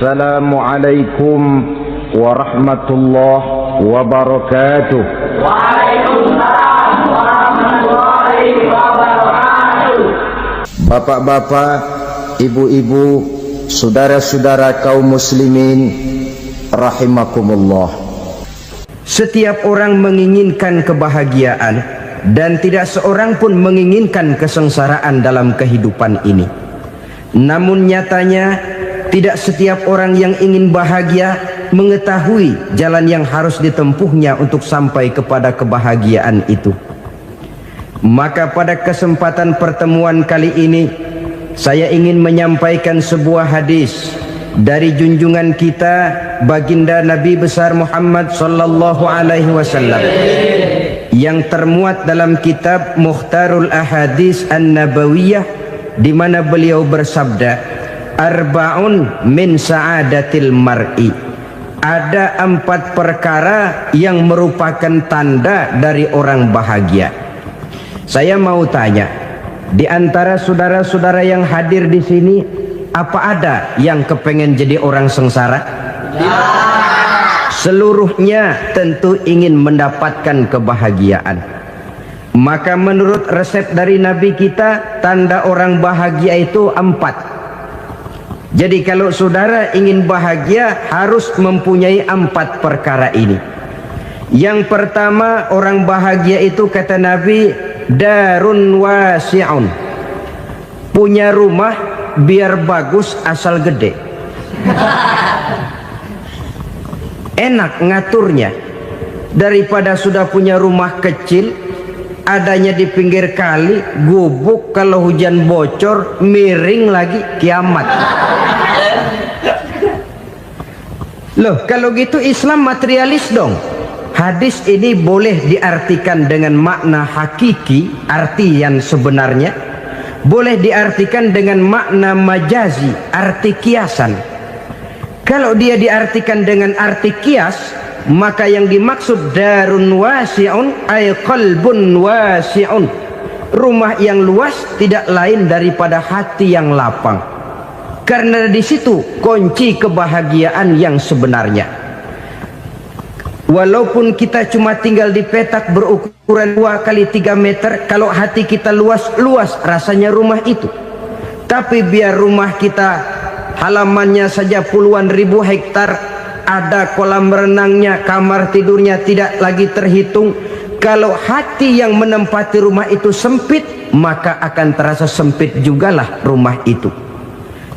Assalamualaikum warahmatullahi wabarakatuh. Waalaikumsalam warahmatullahi wabarakatuh. Bapak-bapak, ibu-ibu, saudara-saudara kaum muslimin rahimakumullah. Setiap orang menginginkan kebahagiaan dan tidak seorang pun menginginkan kesengsaraan dalam kehidupan ini. Namun nyatanya tidak setiap orang yang ingin bahagia mengetahui jalan yang harus ditempuhnya untuk sampai kepada kebahagiaan itu. Maka pada kesempatan pertemuan kali ini saya ingin menyampaikan sebuah hadis dari junjungan kita baginda Nabi besar Muhammad sallallahu alaihi wasallam yang termuat dalam kitab Mukhtarul Ahadits An-Nabawiyah, di mana beliau bersabda, arba'un min sa'adatil mar'i. Ada 4 perkara yang merupakan tanda dari orang bahagia. Saya mau tanya, di antara saudara-saudara yang hadir di sini, apa ada yang kepengen jadi orang sengsara? Ya. Seluruhnya tentu ingin mendapatkan kebahagiaan. Maka menurut resep dari Nabi kita, tanda orang bahagia itu 4. Jadi kalau saudara ingin bahagia harus mempunyai 4 perkara ini. Yang pertama, orang bahagia itu kata Nabi, darun wasi'un. Punya rumah biar bagus asal gede. Enak ngaturnya. Daripada sudah punya rumah kecil, adanya di pinggir kali, gubuk, kalau hujan bocor, miring lagi, kiamat. Loh, kalau gitu Islam materialis dong. Hadis ini boleh diartikan dengan makna hakiki, arti yang sebenarnya. Boleh diartikan dengan makna majazi, arti kiasan. Kalau dia diartikan dengan arti kias, maka yang dimaksud darun wasi'un ay qalbun wasi'un. Rumah yang luas tidak lain daripada hati yang lapang. Karena di situ kunci kebahagiaan yang sebenarnya. Walaupun kita cuma tinggal di petak berukuran 2 kali 3 meter, kalau hati kita luas rasanya rumah itu. Tapi biar rumah kita halamannya saja puluhan ribu hektar, ada kolam renangnya, kamar tidurnya tidak lagi terhitung. Kalau hati yang menempati rumah itu sempit, maka akan terasa sempit jugalah rumah itu.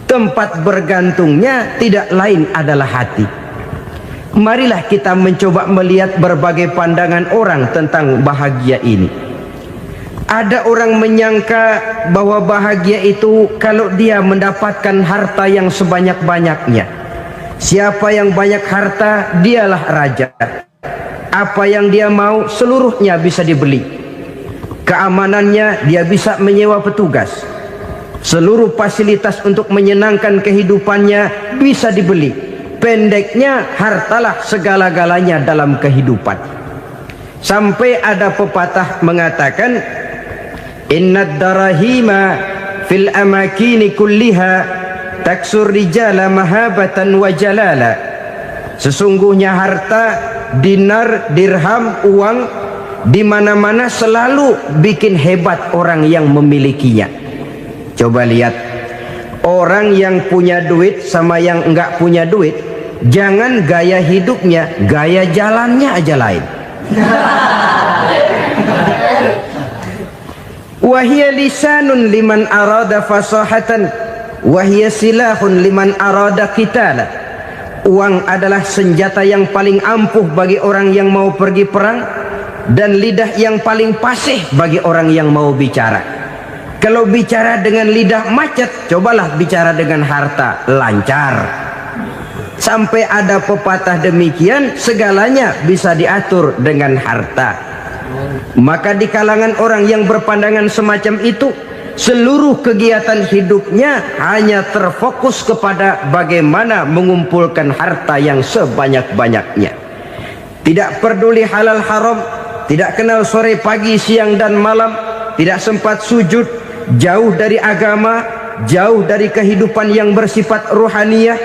Tempat bergantungnya tidak lain adalah hati. Marilah kita mencoba melihat berbagai pandangan orang tentang bahagia ini. Ada orang menyangka bahwa bahagia itu kalau dia mendapatkan harta yang sebanyak-banyaknya. Siapa yang banyak harta, dialah raja. Apa yang dia mau, seluruhnya bisa dibeli. Keamanannya, dia bisa menyewa petugas. Seluruh fasilitas untuk menyenangkan kehidupannya bisa dibeli. Pendeknya, hartalah segala-galanya dalam kehidupan. Sampai ada pepatah mengatakan, innad darahima fil amakini kulliha taksur rijala mahabatan wa jalala. Sesungguhnya harta, dinar, dirham, uang di mana-mana selalu bikin hebat orang yang memilikinya. Coba lihat, orang yang punya duit sama yang enggak punya duit, jangan gaya hidupnya, gaya jalannya aja lain. Wahia lisanun liman arada fasahatan, wahia silahun liman arada qitala. Uang adalah senjata yang paling ampuh bagi orang yang mau pergi perang, dan lidah yang paling fasih bagi orang yang mau bicara. Kalau bicara dengan lidah macet, cobalah bicara dengan harta, lancar. Sampai ada pepatah demikian, segalanya bisa diatur dengan harta. Maka di kalangan orang yang berpandangan semacam itu, seluruh kegiatan hidupnya hanya terfokus kepada bagaimana mengumpulkan harta yang sebanyak-banyaknya. Tidak peduli halal haram, tidak kenal sore pagi siang dan malam, tidak sempat sujud, jauh dari agama, jauh dari kehidupan yang bersifat ruhaniyah,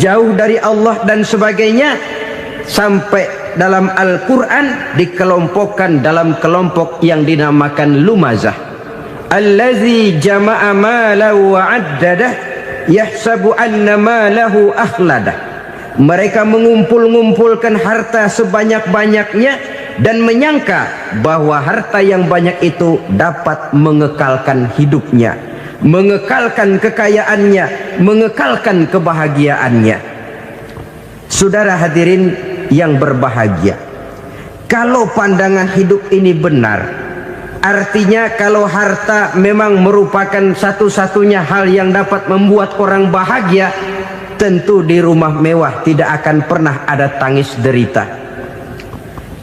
jauh dari Allah dan sebagainya, sampai dalam Al-Quran dikelompokkan dalam kelompok yang dinamakan lumazah. Allazi jama'a malahu wa addadah yahsabu anna malahu akhladah. Mereka mengumpul-ngumpulkan harta sebanyak-banyaknya dan menyangka bahwa harta yang banyak itu dapat mengekalkan hidupnya, mengekalkan kekayaannya, mengekalkan kebahagiaannya. Saudara hadirin yang berbahagia, kalau pandangan hidup ini benar, artinya kalau harta memang merupakan satu-satunya hal yang dapat membuat orang bahagia, tentu di rumah mewah tidak akan pernah ada tangis derita.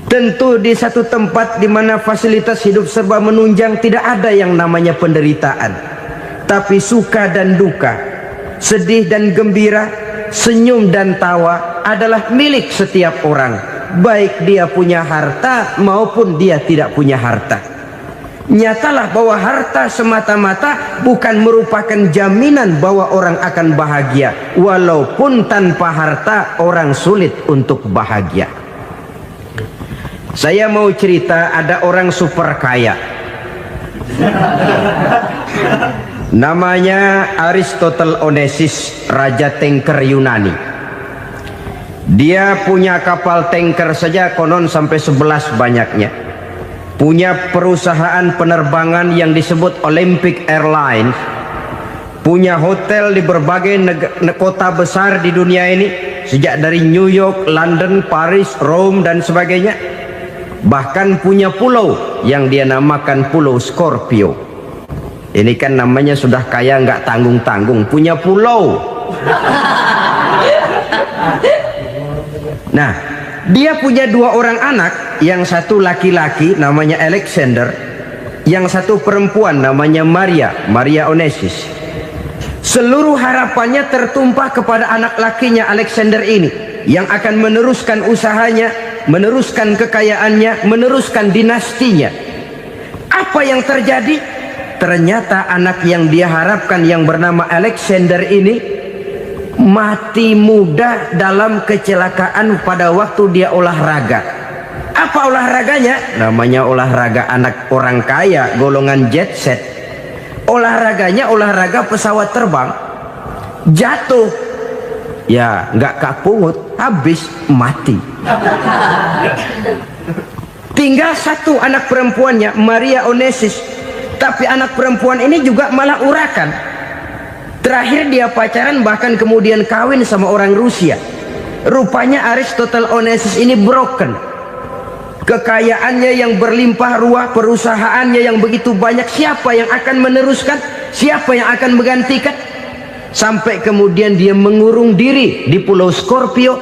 Tentu di satu tempat di mana fasilitas hidup serba menunjang tidak ada yang namanya penderitaan. Tapi suka dan duka, sedih dan gembira, senyum dan tawa adalah milik setiap orang, baik dia punya harta maupun dia tidak punya harta. Nyatalah bahwa harta semata-mata bukan merupakan jaminan bahwa orang akan bahagia, walaupun tanpa harta orang sulit untuk bahagia. Saya mau cerita, ada orang super kaya, namanya Aristotle Onesius, raja tanker Yunani. Dia punya kapal tanker saja konon sampai 11 banyaknya. Punya perusahaan penerbangan yang disebut Olympic Airlines. Punya hotel di berbagai kota besar di dunia ini, sejak dari New York, London, Paris, Rome dan sebagainya. Bahkan punya pulau yang dia namakan Pulau Scorpio. Ini kan namanya sudah kaya nggak tanggung-tanggung, punya pulau. Nah, dia punya 2 orang anak, yang satu laki-laki namanya Alexander, yang satu perempuan namanya Maria Onesius. Seluruh harapannya tertumpah kepada anak lakinya Alexander ini, yang akan meneruskan usahanya, meneruskan kekayaannya, meneruskan dinastinya. Apa yang terjadi? Ternyata anak yang dia harapkan yang bernama Alexander ini mati muda dalam kecelakaan pada waktu dia olahraga. Apa olahraganya? Namanya olahraga anak orang kaya, golongan jet set. Olahraganya olahraga pesawat terbang. Jatuh, ya nggak kapungut, habis mati. Tinggal satu anak perempuannya, Maria Onesius. Tapi anak perempuan ini juga malah urakan. Terakhir dia pacaran, bahkan kemudian kawin sama orang Rusia. Rupanya Aristotle Onesius ini broken. Kekayaannya yang berlimpah ruah, perusahaannya yang begitu banyak, siapa yang akan meneruskan? Siapa yang akan menggantikan? Sampai kemudian dia mengurung diri di Pulau Scorpio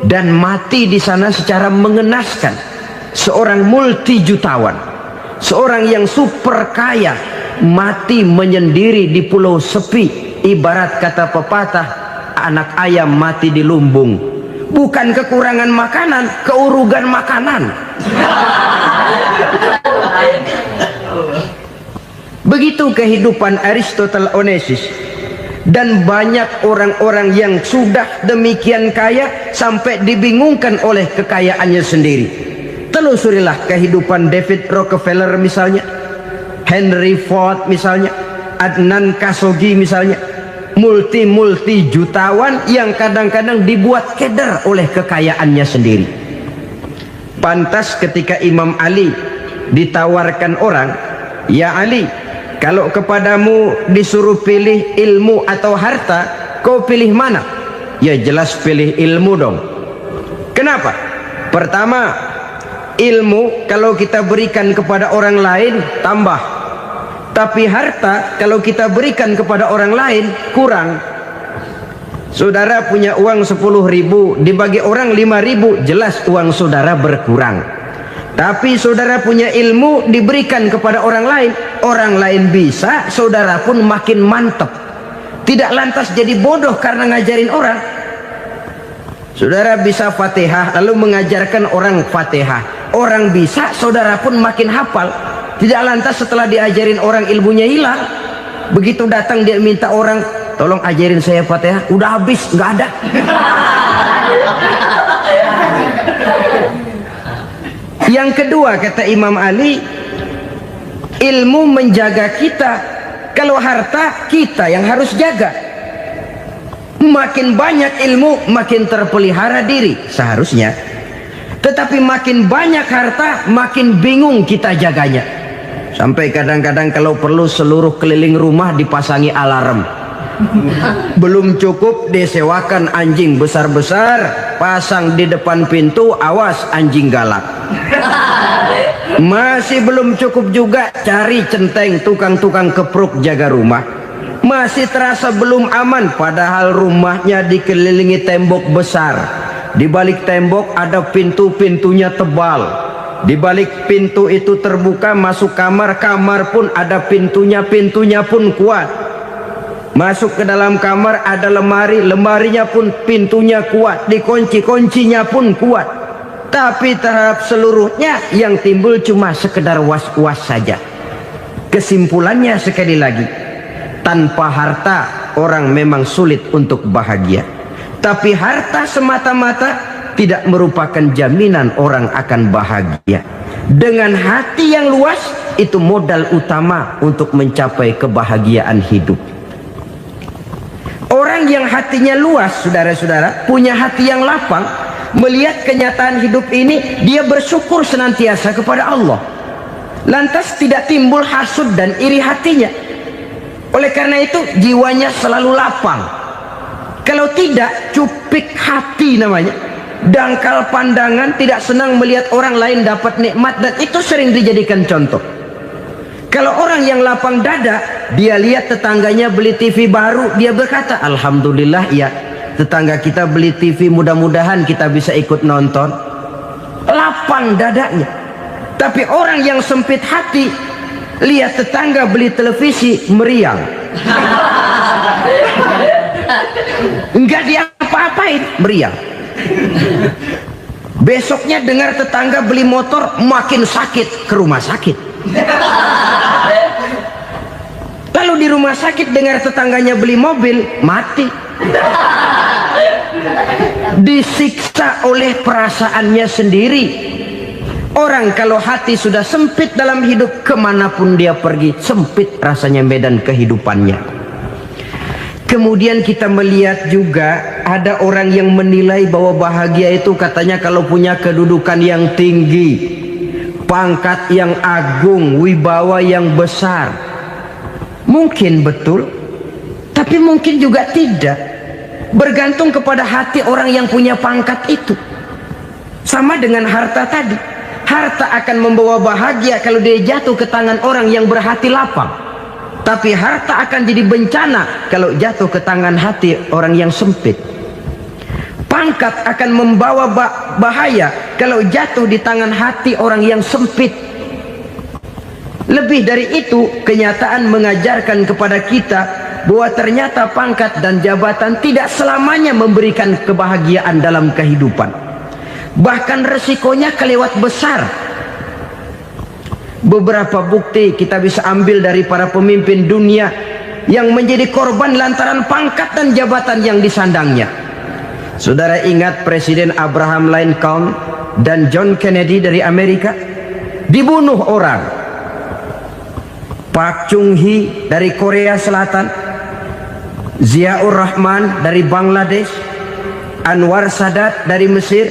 dan mati di sana secara mengenaskan. Seorang multi jutawan, seorang yang super kaya, mati menyendiri di pulau sepi. Ibarat kata pepatah, anak ayam mati di lumbung. Bukan kekurangan makanan, keurugan makanan. Begitu kehidupan Aristotle Onesius. Dan banyak orang-orang yang sudah demikian kaya sampai dibingungkan oleh kekayaannya sendiri. Telusurilah kehidupan David Rockefeller misalnya, Henry Ford misalnya, Adnan Khashoggi misalnya. Multi jutawan yang kadang-kadang dibuat keder oleh kekayaannya sendiri. Pantas ketika Imam Ali ditawarkan orang, "Ya Ali, kalau kepadamu disuruh pilih ilmu atau harta, kau pilih mana?" Ya jelas pilih ilmu dong. Kenapa? Pertama, ilmu kalau kita berikan kepada orang lain tambah. Tapi harta kalau kita berikan kepada orang lain kurang. Saudara punya uang 10.000, dibagi orang 5.000, jelas uang saudara berkurang. Tapi saudara punya ilmu, diberikan kepada orang lain bisa, saudara pun makin mantap. Tidak lantas jadi bodoh karena ngajarin orang. Saudara bisa Fatihah lalu mengajarkan orang Fatihah, orang bisa, saudara pun makin hafal. Tidak lantas setelah diajarin orang ilmunya hilang. Begitu datang dia minta orang tolong ajarin saya Fatihah. Udah habis, nggak ada. Yang kedua kata Imam Ali, ilmu menjaga kita. Kalau harta, kita yang harus jaga. Makin banyak ilmu, makin terpelihara diri seharusnya. Tetapi makin banyak harta, makin bingung kita jaganya. Sampai kadang-kadang kalau perlu seluruh keliling rumah dipasangi alarm. Belum cukup, disewakan anjing besar-besar, pasang di depan pintu, awas anjing galak. Masih belum cukup juga, cari centeng tukang-tukang kepruk jaga rumah. Masih terasa belum aman, padahal rumahnya dikelilingi tembok besar. Di balik tembok ada pintu-pintunya tebal. Di balik pintu itu terbuka masuk kamar, kamar pun ada pintunya, pintunya pun kuat. Masuk ke dalam kamar ada lemari, lemarinya pun pintunya kuat, dikunci, kuncinya pun kuat. Tapi terhadap seluruhnya yang timbul cuma sekedar was-was saja. Kesimpulannya sekali lagi, tanpa harta orang memang sulit untuk bahagia. Tapi harta semata-mata tidak merupakan jaminan orang akan bahagia. Dengan hati yang luas, itu modal utama untuk mencapai kebahagiaan hidup. Orang yang hatinya luas, saudara-saudara, punya hati yang lapang, melihat kenyataan hidup ini, dia bersyukur senantiasa kepada Allah. Lantas tidak timbul hasud dan iri hatinya. Oleh karena itu jiwanya selalu lapang. Kalau tidak, cupik hati namanya, dangkal pandangan, tidak senang melihat orang lain dapat nikmat, dan itu sering dijadikan contoh. Kalau orang yang lapang dada, dia lihat tetangganya beli TV baru, dia berkata, alhamdulillah ya, tetangga kita beli TV, mudah-mudahan kita bisa ikut nonton. Lapang dadanya. Tapi orang yang sempit hati, lihat tetangga beli televisi, meriang. Enggak diapa-apain, meriang. Besoknya dengar tetangga beli motor, makin sakit, ke rumah sakit. Lalu di rumah sakit dengar tetangganya beli mobil, mati. Disiksa oleh perasaannya sendiri. Orang kalau hati sudah sempit dalam hidup, kemanapun dia pergi, sempit rasanya medan kehidupannya. Kemudian kita melihat juga ada orang yang menilai bahwa bahagia itu katanya kalau punya kedudukan yang tinggi, pangkat yang agung, wibawa yang besar. Mungkin betul, tapi mungkin juga tidak. Bergantung kepada hati orang yang punya pangkat itu. Sama dengan harta tadi. Harta akan membawa bahagia kalau dia jatuh ke tangan orang yang berhati lapang. Tapi harta akan jadi bencana kalau jatuh ke tangan hati orang yang sempit. Pangkat akan membawa bahaya kalau jatuh di tangan hati orang yang sempit. Lebih dari itu, kenyataan mengajarkan kepada kita bahwa ternyata pangkat dan jabatan tidak selamanya memberikan kebahagiaan dalam kehidupan. Bahkan resikonya kelewat besar. Beberapa bukti kita bisa ambil dari para pemimpin dunia yang menjadi korban lantaran pangkat dan jabatan yang disandangnya. Saudara ingat Presiden Abraham Lincoln dan John Kennedy dari Amerika? Dibunuh orang. Park Chung-hee dari Korea Selatan, Ziaur Rahman dari Bangladesh, Anwar Sadat dari Mesir,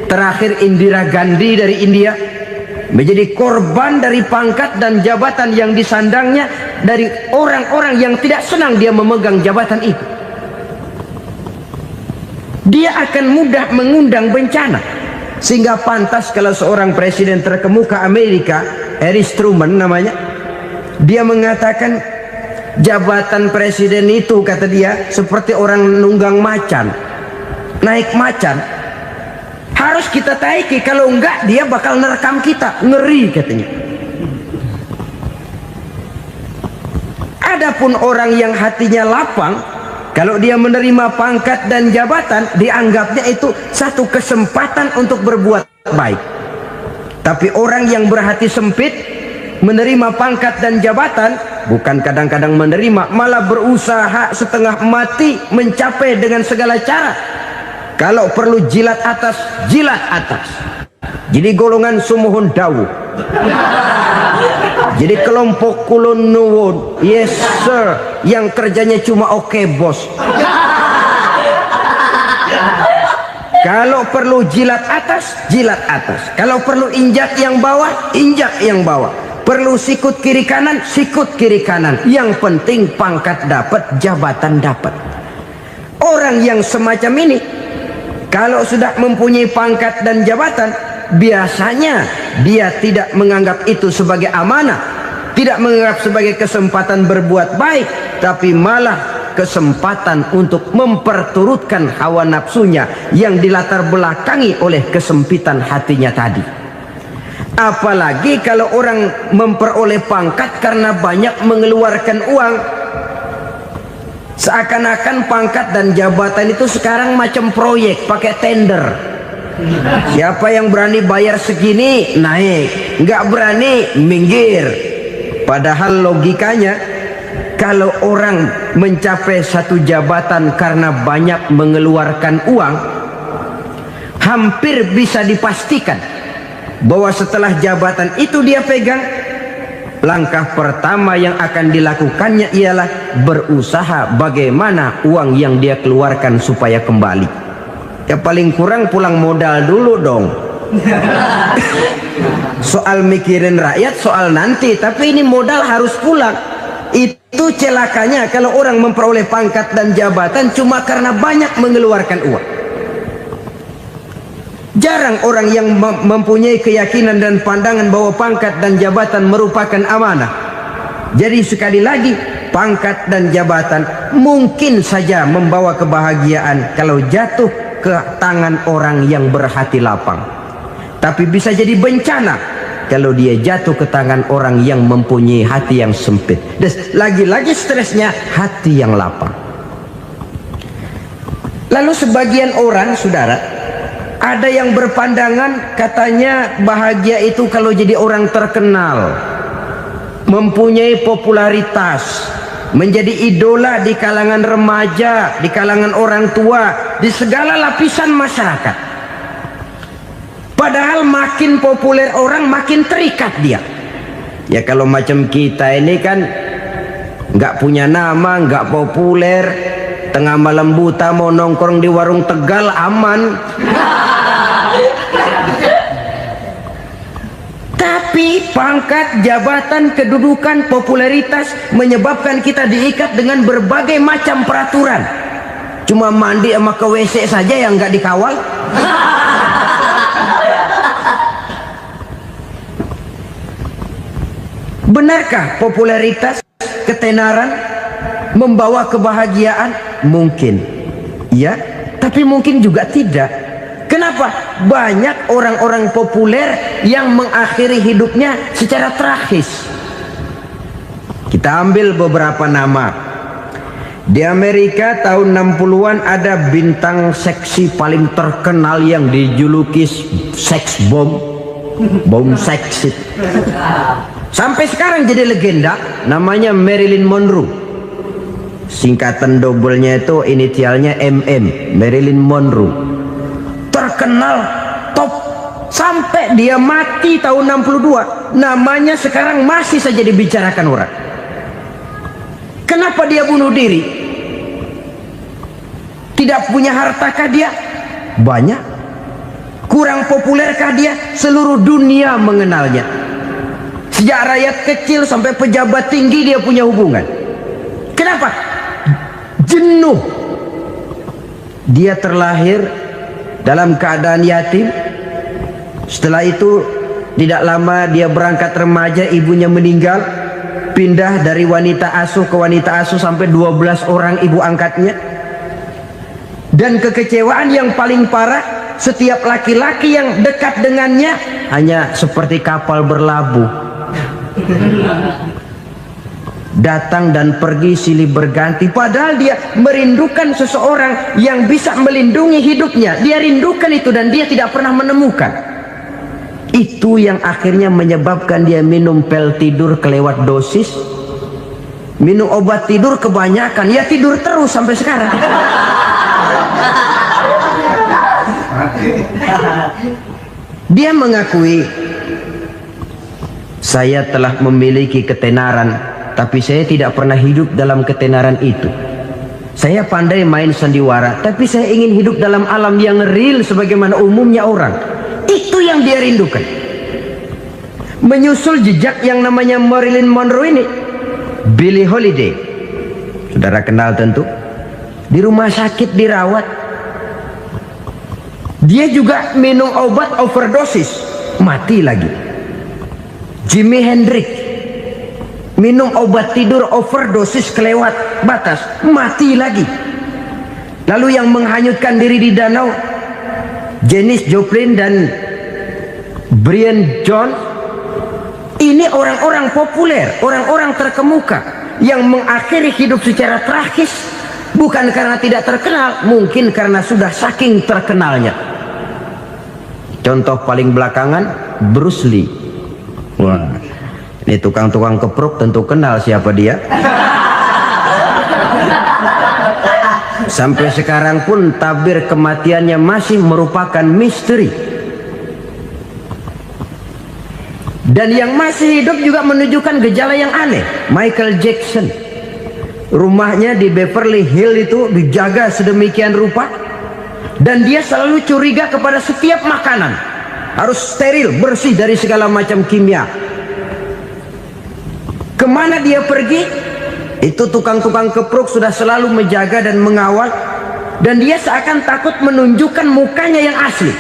terakhir Indira Gandhi dari India, menjadi korban dari pangkat dan jabatan yang disandangnya dari orang-orang yang tidak senang dia memegang jabatan itu. Dia akan mudah mengundang bencana. Sehingga pantas kalau seorang presiden terkemuka Amerika, Harry Truman namanya, dia mengatakan jabatan presiden itu, kata dia, seperti orang nunggang macan, naik macan. Harus kita taiki, kalau enggak dia bakal nerekam kita, ngeri katanya. Adapun orang yang hatinya lapang, kalau dia menerima pangkat dan jabatan, dianggapnya itu satu kesempatan untuk berbuat baik. Tapi orang yang berhati sempit, menerima pangkat dan jabatan, bukan kadang-kadang menerima, malah berusaha setengah mati mencapai dengan segala cara. Kalau perlu jilat atas, jilat atas. Jadi golongan sumuhun dawu. Jadi kelompok kulon nuwun, yes sir, yang kerjanya cuma oke bos. Kalau perlu jilat atas, jilat atas. Kalau perlu injak yang bawah, injak yang bawah. Perlu sikut kiri kanan, sikut kiri kanan. Yang penting pangkat dapat, jabatan dapat. Orang yang semacam ini, kalau sudah mempunyai pangkat dan jabatan, biasanya dia tidak menganggap itu sebagai amanah, tidak menganggap sebagai kesempatan berbuat baik, tapi malah kesempatan untuk memperturutkan hawa nafsunya yang dilatar belakangi oleh kesempitan hatinya tadi. Apalagi kalau orang memperoleh pangkat karena banyak mengeluarkan uang, seakan-akan pangkat dan jabatan itu sekarang macam proyek pakai tender. Siapa yang berani bayar segini naik, nggak berani minggir. Padahal logikanya, kalau orang mencapai satu jabatan karena banyak mengeluarkan uang, hampir bisa dipastikan bahwa setelah jabatan itu dia pegang, langkah pertama yang akan dilakukannya ialah berusaha bagaimana uang yang dia keluarkan supaya kembali. Ya paling kurang pulang modal dulu dong. Soal mikirin rakyat soal nanti, tapi ini modal harus pulang. Itu celakanya kalau orang memperoleh pangkat dan jabatan cuma karena banyak mengeluarkan uang. Jarang orang yang mempunyai keyakinan dan pandangan bahwa pangkat dan jabatan merupakan amanah. Jadi sekali lagi, pangkat dan jabatan mungkin saja membawa kebahagiaan kalau jatuh ke tangan orang yang berhati lapang, tapi bisa jadi bencana kalau dia jatuh ke tangan orang yang mempunyai hati yang sempit. Dan lagi-lagi stresnya hati yang lapang. Lalu sebagian orang, saudara, ada yang berpandangan katanya bahagia itu kalau jadi orang terkenal, mempunyai popularitas, menjadi idola di kalangan remaja, di kalangan orang tua, di segala lapisan masyarakat. Padahal makin populer orang, makin terikat dia. Ya kalau macam kita ini kan nggak punya nama, nggak populer, tengah malam buta mau nongkrong di warung Tegal aman. Tapi pangkat, jabatan, kedudukan, popularitas menyebabkan kita diikat dengan berbagai macam peraturan. Cuma mandi sama ke WC saja yang nggak dikawal. Benarkah popularitas, ketenaran membawa kebahagiaan? Mungkin, ya, tapi mungkin juga tidak. Kenapa? Banyak orang-orang populer yang mengakhiri hidupnya secara tragis. Kita ambil beberapa nama. Di Amerika tahun 60-an ada bintang seksi paling terkenal yang dijuluki sex bomb, bom seksi. Sampai sekarang jadi legenda, namanya Marilyn Monroe. Singkatan doublenya itu inisialnya MM, Marilyn Monroe. Terkenal top sampai dia mati tahun 62, namanya sekarang masih saja dibicarakan orang. Kenapa dia bunuh diri? Tidak punya hartakah dia? Banyak. Kurang populerkah dia? Seluruh dunia mengenalnya. Sejak rakyat kecil sampai pejabat tinggi dia punya hubungan. Kenapa? Jenuh. Dia terlahir dalam keadaan yatim. Setelah itu tidak lama dia berangkat remaja, ibunya meninggal, pindah dari wanita asuh ke wanita asuh sampai 12 orang ibu angkatnya. Dan kekecewaan yang paling parah, setiap laki-laki yang dekat dengannya hanya seperti kapal berlabuh, datang dan pergi silih berganti. Padahal dia merindukan seseorang yang bisa melindungi hidupnya. Dia rindukan itu dan dia tidak pernah menemukan. Itu yang akhirnya menyebabkan dia minum pil tidur kelewat dosis, Minum obat tidur kebanyakan, ya tidur terus sampai sekarang. Dia mengakui, saya telah memiliki ketenaran, tapi saya tidak pernah hidup dalam ketenaran itu. Saya pandai main sandiwara, tapi saya ingin hidup dalam alam yang real sebagaimana umumnya orang. Itu yang dia rindukan. Menyusul jejak yang namanya Marilyn Monroe ini, Billie Holiday, saudara kenal tentu, di rumah sakit dirawat. Dia juga minum obat overdosis, mati lagi. Jimi Hendrix minum obat tidur overdosis kelewat batas, mati lagi. Lalu yang menghanyutkan diri di danau, Janis Joplin dan Brian Jones. Ini orang-orang populer, orang-orang terkemuka yang mengakhiri hidup secara tragis, bukan karena tidak terkenal, mungkin karena sudah saking terkenalnya. Contoh paling belakangan, Bruce Lee. Wah, ini tukang-tukang kepruk tentu kenal siapa dia. Sampai sekarang pun tabir kematiannya masih merupakan misteri. Dan yang masih hidup juga menunjukkan gejala yang aneh. Michael Jackson, rumahnya di Beverly Hills itu dijaga sedemikian rupa, dan dia selalu curiga kepada setiap makanan harus steril, bersih dari segala macam kimia. Kemana dia pergi, itu tukang-tukang kepruk sudah selalu menjaga dan mengawal, dan dia seakan takut menunjukkan mukanya yang asli.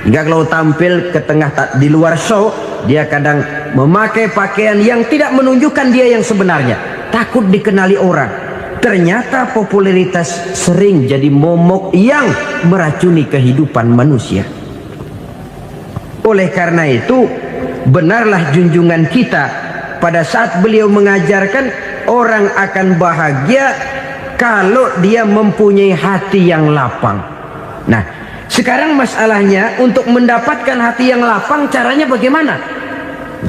Hingga kalau tampil ke tengah di luar show, dia kadang memakai pakaian yang tidak menunjukkan dia yang sebenarnya, takut dikenali orang. Ternyata popularitas sering jadi momok yang meracuni kehidupan manusia. Oleh karena itu, benarlah junjungan kita pada saat beliau mengajarkan orang akan bahagia kalau dia mempunyai hati yang lapang. Nah, sekarang masalahnya untuk mendapatkan hati yang lapang, caranya bagaimana?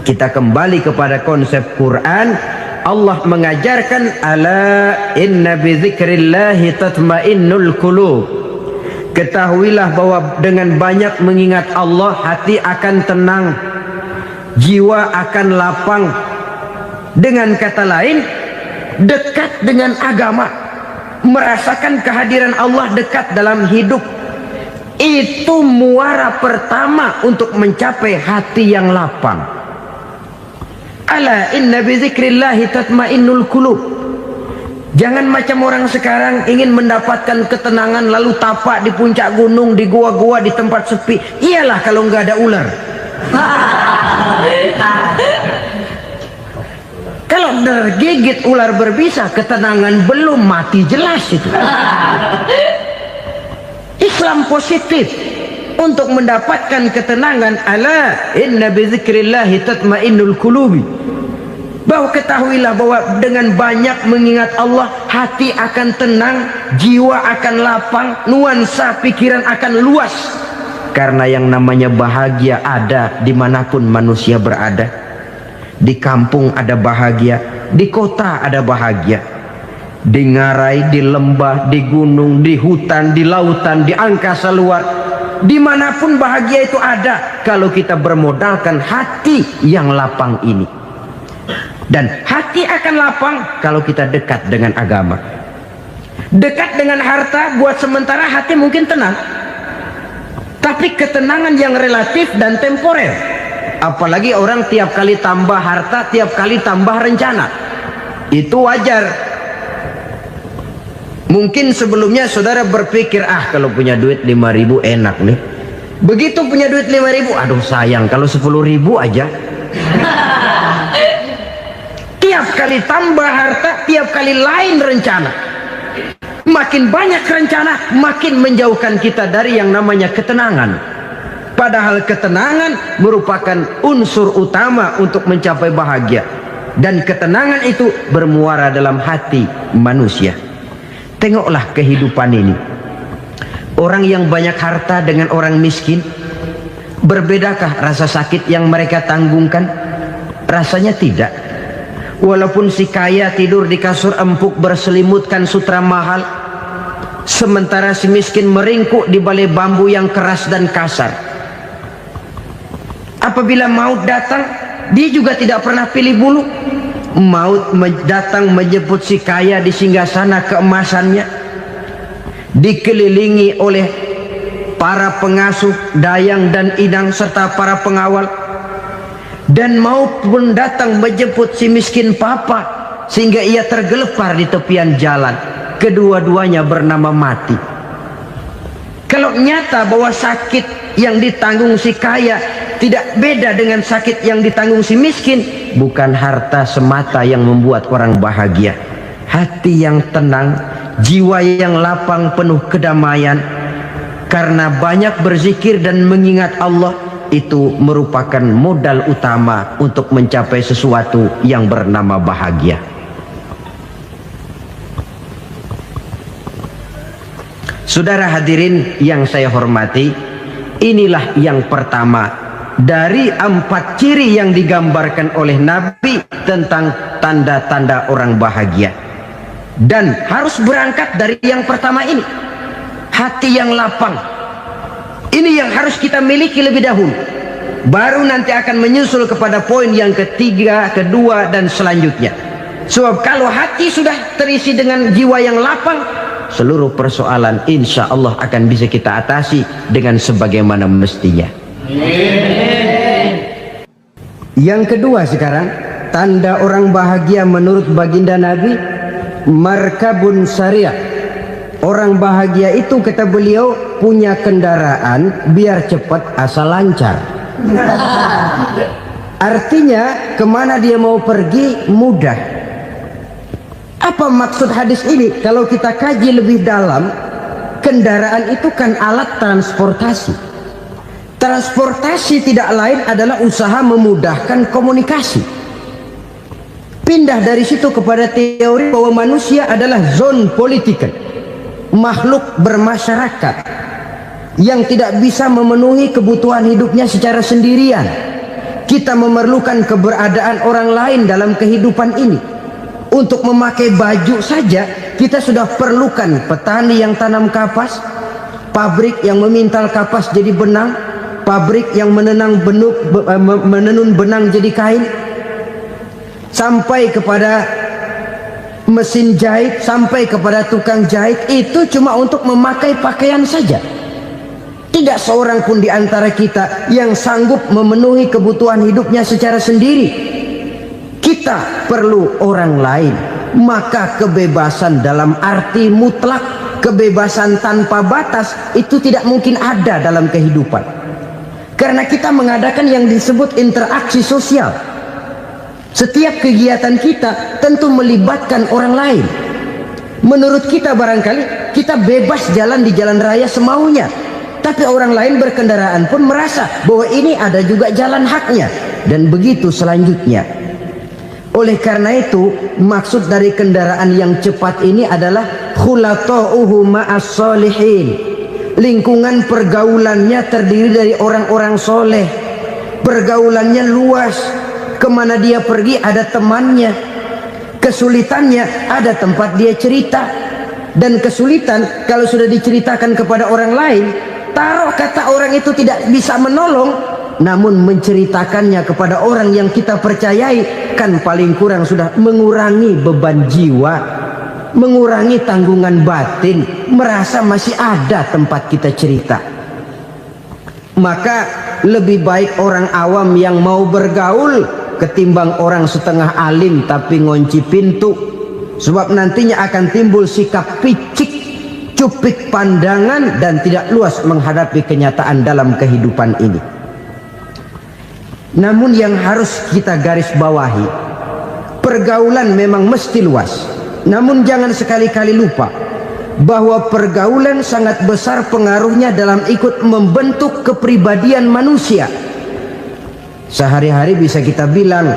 Kita kembali kepada konsep Quran. Allah mengajarkan, ala inna bi dzikrillahi tatmainnul qulub. Ketahuilah bahwa dengan banyak mengingat Allah, hati akan tenang, jiwa akan lapang. Dengan kata lain, dekat dengan agama, merasakan kehadiran Allah dekat dalam hidup. Itu muara pertama untuk mencapai hati yang lapang. Ala inna bi dzikrillahi tatmainnul qulub. Jangan macam orang sekarang ingin mendapatkan ketenangan lalu tapak di puncak gunung, di gua-gua, di tempat sepi. Iyalah kalau nggak ada ular. Kalau tergigit ular berbisa, ketenangan belum, mati jelas itu. Islam positif untuk mendapatkan ketenangan. Ala inna bi dzikrillahi tatmainnul qulubi. Bahwa ketahuilah bahwa dengan banyak mengingat Allah, hati akan tenang, jiwa akan lapang, nuansa pikiran akan luas. Karena yang namanya bahagia ada dimanapun manusia berada. Di kampung ada bahagia, di kota ada bahagia, di ngarai, di lembah, di gunung, di hutan, di lautan, di angkasa luar, dimanapun bahagia itu ada kalau kita bermodalkan hati yang lapang ini. Dan hati akan lapang kalau kita dekat dengan agama. Dekat dengan harta buat sementara hati mungkin tenang, tapi ketenangan yang relatif dan temporer. Apalagi orang tiap kali tambah harta, tiap kali tambah rencana, itu wajar. Mungkin sebelumnya saudara berpikir, kalau punya duit 5.000 enak nih. Begitu punya duit 5.000, aduh sayang kalau 10.000 aja. Tiap kali tambah harta, tiap kali lain rencana. Makin banyak rencana, makin menjauhkan kita dari yang namanya ketenangan. Padahal ketenangan merupakan unsur utama untuk mencapai bahagia. Dan ketenangan itu bermuara dalam hati manusia. Tengoklah kehidupan ini. Orang yang banyak harta dengan orang miskin, berbedakah rasa sakit yang mereka tanggungkan? Rasanya tidak. Walaupun si kaya tidur di kasur empuk berselimutkan sutra mahal, sementara si miskin meringkuk di balai bambu yang keras dan kasar. Apabila maut datang, dia juga tidak pernah pilih bulu. Maut datang menjemput si kaya di singgasana keemasannya, dikelilingi oleh para pengasuh, dayang dan inang serta para pengawal. Dan maut pun datang menjemput si miskin papa, sehingga ia tergelepar di tepian jalan. Kedua-duanya bernama mati. Kalau nyata bahwa sakit yang ditanggung si kaya tidak beda dengan sakit yang ditanggung si miskin, bukan harta semata yang membuat orang bahagia. Hati yang tenang, jiwa yang lapang penuh kedamaian karena banyak berzikir dan mengingat Allah, itu merupakan modal utama untuk mencapai sesuatu yang bernama bahagia. Saudara hadirin yang saya hormati, inilah yang pertama dari 4 ciri yang digambarkan oleh Nabi tentang tanda-tanda orang bahagia. Dan harus berangkat dari yang pertama ini, hati yang lapang. Ini yang harus kita miliki lebih dahulu, baru nanti akan menyusul kepada poin yang ketiga, kedua dan selanjutnya. Sebab kalau hati sudah terisi dengan jiwa yang lapang, seluruh persoalan insya Allah akan bisa kita atasi dengan sebagaimana mestinya. Yang kedua sekarang, tanda orang bahagia menurut baginda Nabi, markabun syariah. Orang bahagia itu, kata beliau, punya kendaraan biar cepat asal lancar. Artinya kemana dia mau pergi mudah. Apa maksud hadis ini? Kalau kita kaji lebih dalam, kendaraan itu kan alat transportasi. Transportasi tidak lain adalah usaha memudahkan komunikasi. Pindah dari situ kepada teori bahwa manusia adalah zon political, makhluk bermasyarakat yang tidak bisa memenuhi kebutuhan hidupnya secara sendirian. Kita memerlukan keberadaan orang lain dalam kehidupan ini. Untuk memakai baju saja kita sudah perlukan petani yang tanam kapas, pabrik yang memintal kapas jadi benang, pabrik yang menenun benang jadi kain, sampai kepada mesin jahit, sampai kepada tukang jahit. Itu cuma untuk memakai pakaian saja. Tidak seorang pun di antara kita yang sanggup memenuhi kebutuhan hidupnya secara sendiri. Kita perlu orang lain. Maka kebebasan dalam arti mutlak, kebebasan tanpa batas, itu tidak mungkin ada dalam kehidupan. Karena kita mengadakan yang disebut interaksi sosial. Setiap kegiatan kita tentu melibatkan orang lain. Menurut kita barangkali kita bebas jalan di jalan raya semaunya, tapi orang lain berkendaraan pun merasa bahwa ini ada juga jalan haknya, dan begitu selanjutnya. Oleh karena itu, maksud dari kendaraan yang cepat ini adalah khulata'uhu ma'as solihin. Lingkungan pergaulannya terdiri dari orang-orang soleh. Pergaulannya luas. Kemana dia pergi ada temannya. Kesulitannya ada tempat dia cerita. Dan kesulitan kalau sudah diceritakan kepada orang lain, taruh kata orang itu tidak bisa menolong, namun menceritakannya kepada orang yang kita percayai, kan paling kurang sudah mengurangi beban jiwa, mengurangi tanggungan batin, merasa masih ada tempat kita cerita. Maka lebih baik orang awam yang mau bergaul ketimbang orang setengah alim tapi ngunci pintu. Sebab nantinya akan timbul sikap picik, cupik pandangan, dan tidak luas menghadapi kenyataan dalam kehidupan ini. Namun yang harus kita garis bawahi, pergaulan memang mesti luas. Namun jangan sekali-kali lupa bahwa pergaulan sangat besar pengaruhnya dalam ikut membentuk kepribadian manusia. Sehari-hari bisa kita bilang,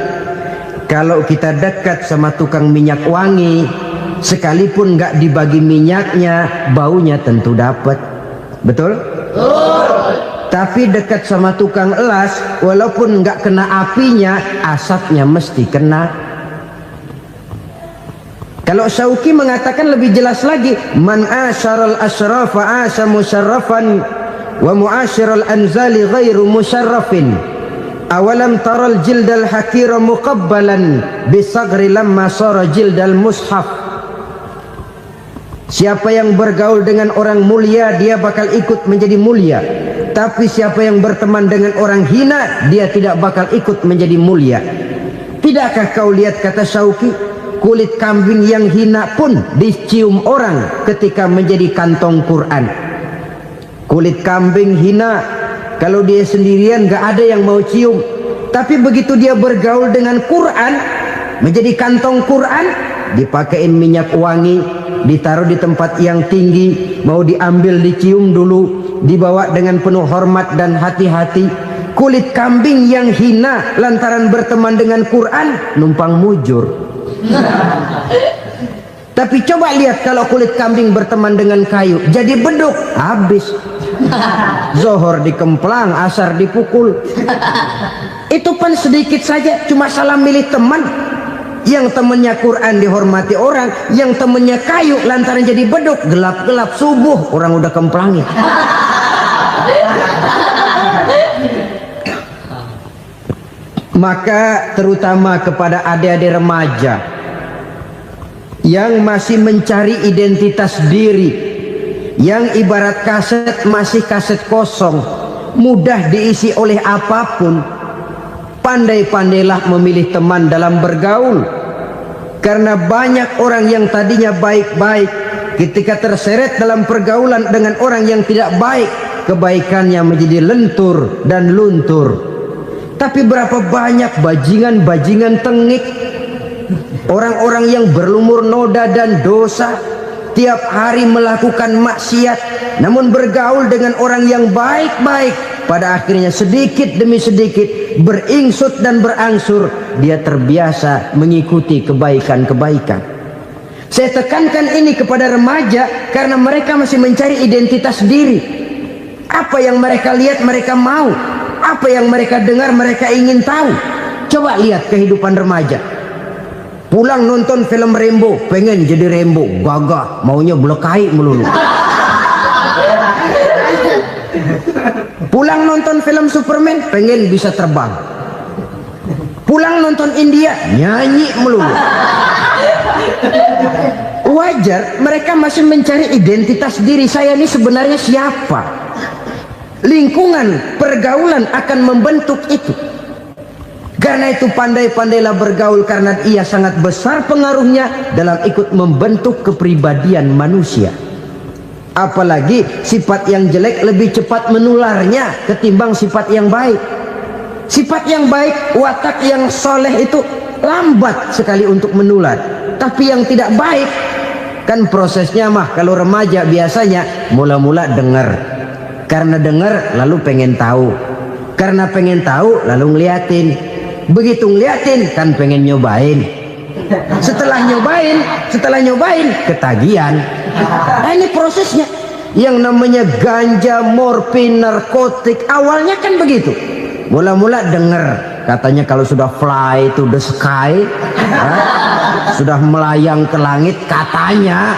kalau kita dekat sama tukang minyak wangi, sekalipun nggak dibagi minyaknya, baunya tentu dapat. Betul? Tapi dekat sama tukang elas, walaupun nggak kena apinya, asapnya mesti kena. Kalau Syauqi mengatakan lebih jelas lagi, man asyaral asrafa asa musyarrafan wa muasyiral anzali ghairu musyarrafin. Awalam taral jildal hakira muqabbalan bisagri lamma sara jildal mushaf. Siapa yang bergaul dengan orang mulia, dia bakal ikut menjadi mulia. Tapi siapa yang berteman dengan orang hina, dia tidak bakal ikut menjadi mulia. Tidakkah kau lihat, kata Syauqi, kulit kambing yang hina pun dicium orang ketika menjadi kantong Quran. Kulit kambing hina, kalau dia sendirian gak ada yang mau cium. Tapi begitu dia bergaul dengan Quran, menjadi kantong Quran, dipakein minyak wangi, ditaruh di tempat yang tinggi, mau diambil dicium dulu, dibawa dengan penuh hormat dan hati-hati. Kulit kambing yang hina lantaran berteman dengan Quran, numpang mujur. Tapi coba lihat kalau kulit kambing berteman dengan kayu, jadi beduk, habis. Zohor dikemplang, asar dipukul. Itu pun sedikit saja, cuma salah milih teman. Yang temannya Quran dihormati orang, yang temannya kayu lantaran jadi beduk, gelap-gelap subuh orang udah kemplangin. Maka terutama kepada adik-adik remaja yang masih mencari identitas diri, yang ibarat kaset masih kaset kosong, mudah diisi oleh apapun, pandai-pandailah memilih teman dalam bergaul. Karena banyak orang yang tadinya baik-baik, ketika terseret dalam pergaulan dengan orang yang tidak baik, kebaikannya menjadi lentur dan luntur. Tapi berapa banyak bajingan-bajingan tengik, orang-orang yang berlumur noda dan dosa, tiap hari melakukan maksiat, namun bergaul dengan orang yang baik-baik, pada akhirnya sedikit demi sedikit beringsut dan berangsur dia terbiasa mengikuti kebaikan-kebaikan. Saya tekankan ini kepada remaja karena mereka masih mencari identitas diri. Apa yang mereka lihat mereka mau, apa yang mereka dengar mereka ingin tahu. Coba lihat kehidupan remaja. Pulang nonton film Rambo, pengen jadi Rambo, gagah, maunya belekai melulu. Pulang nonton film Superman, pengen bisa terbang. Pulang nonton India, nyanyi melulu. Wajar, mereka masih mencari identitas diri. Saya ini sebenarnya siapa? Lingkungan, pergaulan akan membentuk itu. Karena itu pandai-pandailah bergaul, karena ia sangat besar pengaruhnya dalam ikut membentuk kepribadian manusia. Apalagi sifat yang jelek lebih cepat menularnya ketimbang sifat yang baik. Sifat yang baik, watak yang soleh itu lambat sekali untuk menular. Tapi yang tidak baik, kan prosesnya mah kalau remaja biasanya mula-mula dengar. Karena dengar lalu pengen tahu, karena pengen tahu lalu ngeliatin, begitu ngeliatin kan pengen nyobain, setelah nyobain ketagihan. Nah, ini prosesnya. Yang namanya ganja, morfin, narkotik awalnya kan begitu. Mula-mula dengar, katanya kalau sudah fly to the sky, sudah melayang ke langit katanya,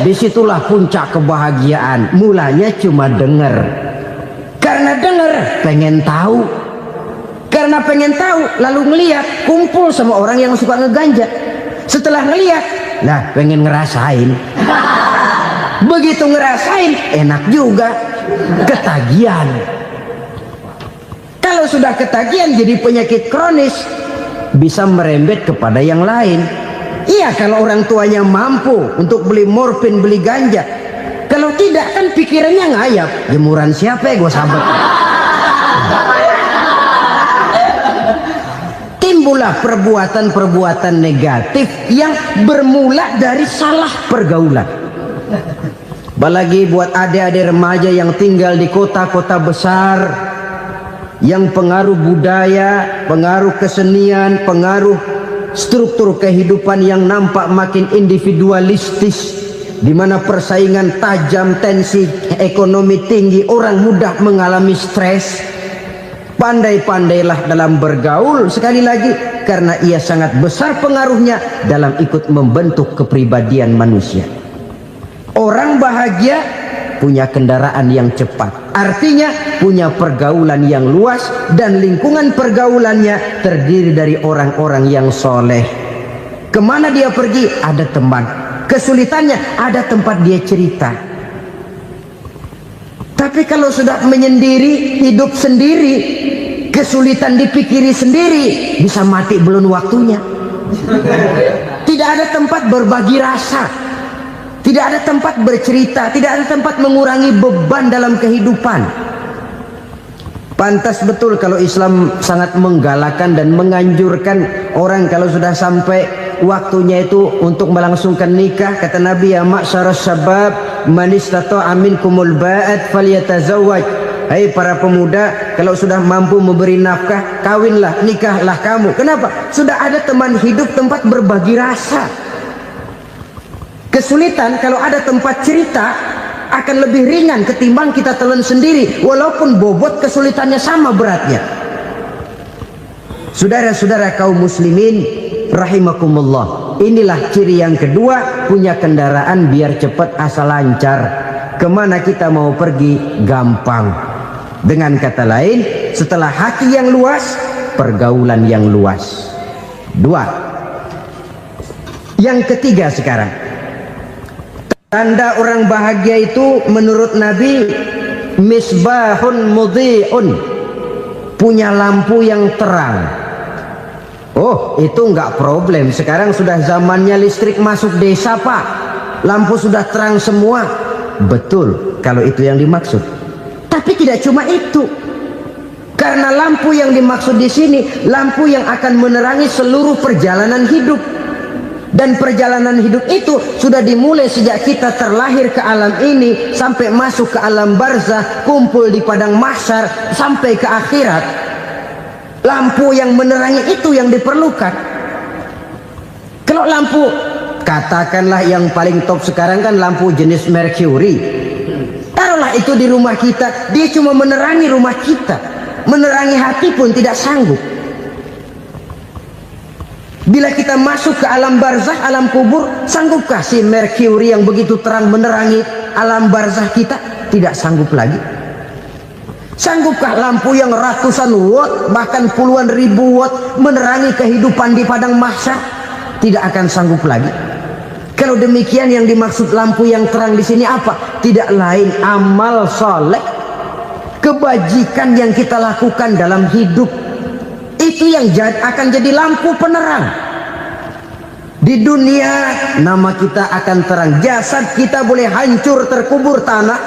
disitulah puncak kebahagiaan. Mulanya cuma dengar, karena dengar pengen tahu, karena pengen tahu lalu ngeliat, kumpul sama orang yang suka ngeganja. Setelah ngeliat, nah pengen ngerasain. Begitu ngerasain enak juga, ketagihan. Kalau sudah ketagihan jadi penyakit kronis, bisa merembet kepada yang lain. Iya, kalau orang tuanya mampu untuk beli morfin, beli ganja. Kalau tidak kan pikirannya ngayap, jemuran siapa ya gue sabet. Timbullah perbuatan-perbuatan negatif yang bermula dari salah pergaulan. Apalagi buat adik-adik remaja yang tinggal di kota-kota besar, yang pengaruh budaya, pengaruh kesenian, pengaruh struktur kehidupan yang nampak makin individualistis, di mana persaingan tajam, tensi ekonomi tinggi, orang mudah mengalami stres. Pandai-pandailah dalam bergaul. Sekali lagi, karena ia sangat besar pengaruhnya dalam ikut membentuk kepribadian manusia. Orang bahagia punya kendaraan yang cepat, artinya punya pergaulan yang luas, dan lingkungan pergaulannya terdiri dari orang-orang yang soleh. Kemana dia pergi ada teman, kesulitannya ada tempat dia cerita. Tapi kalau sudah menyendiri, hidup sendiri, kesulitan dipikiri sendiri, bisa mati belum waktunya. Tidak ada tempat berbagi rasa, tidak ada tempat bercerita, tidak ada tempat mengurangi beban dalam kehidupan. Pantas betul kalau Islam sangat menggalakkan dan menganjurkan orang kalau sudah sampai waktunya itu untuk melangsungkan nikah. Kata Nabi, ya ma'syaras syabab man istata'a minkumul ba'at falyatazawwaj. Hai para pemuda, kalau sudah mampu memberi nafkah, kawinlah, nikahlah kamu. Kenapa? Sudah ada teman hidup, tempat berbagi rasa. Kesulitan kalau ada tempat cerita akan lebih ringan ketimbang kita telan sendiri, walaupun bobot kesulitannya sama beratnya. Saudara-saudara kaum muslimin rahimakumullah, inilah ciri yang kedua, punya kendaraan biar cepat asal lancar. Kemana kita mau pergi gampang. Dengan kata lain, setelah hati yang luas, pergaulan yang luas. Dua. Yang ketiga sekarang, tanda orang bahagia itu menurut Nabi, misbahun mudhi'un, punya lampu yang terang. Oh, itu enggak problem. Sekarang sudah zamannya listrik masuk desa, Pak. Lampu sudah terang semua. Betul, kalau itu yang dimaksud. Tapi tidak cuma itu. Karena lampu yang dimaksud di sini, lampu yang akan menerangi seluruh perjalanan hidup. Dan perjalanan hidup itu sudah dimulai sejak kita terlahir ke alam ini, sampai masuk ke alam barzah, kumpul di padang mahsyar, sampai ke akhirat. Lampu yang menerangi itu yang diperlukan. Kalau lampu, katakanlah yang paling top sekarang kan lampu jenis Mercury. Taruhlah itu di rumah kita, dia cuma menerangi rumah kita, menerangi hati pun tidak sanggup. Bila kita masuk ke alam barzah, alam kubur, sanggupkah si Mercury yang begitu terang menerangi alam barzah kita? Tidak sanggup lagi. Sanggupkah lampu yang ratusan watt, bahkan puluhan ribu watt menerangi kehidupan di padang mahsyar? Tidak akan sanggup lagi. Kalau demikian, yang dimaksud lampu yang terang di sini apa? Tidak lain amal soleh, kebajikan yang kita lakukan dalam hidup. Itu yang akan jadi lampu penerang. Di dunia nama kita akan terang, jasad kita boleh hancur terkubur tanah,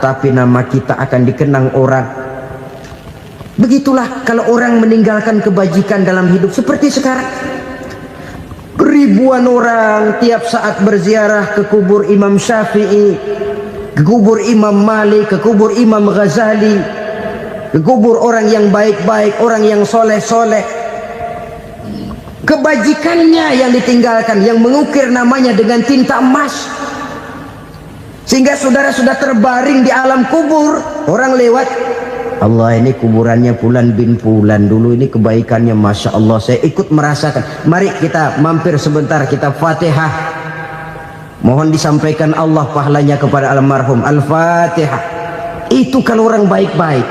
tapi nama kita akan dikenang orang. Begitulah kalau orang meninggalkan kebajikan dalam hidup seperti sekarang. Ribuan orang tiap saat berziarah ke kubur Imam Syafi'i, ke kubur Imam Malik, ke kubur Imam Ghazali, ke kubur orang yang baik-baik, orang yang soleh-soleh. Kebajikannya yang ditinggalkan, yang mengukir namanya dengan tinta emas. Sehingga saudara sudah terbaring di alam kubur, orang lewat, Allah, ini kuburannya Fulan bin Fulan, dulu ini kebaikannya Masya Allah, saya ikut merasakan. Mari kita mampir sebentar, kita Fatihah. Mohon disampaikan Allah pahalanya kepada almarhum. Al-Fatihah. Itu kalau orang baik-baik.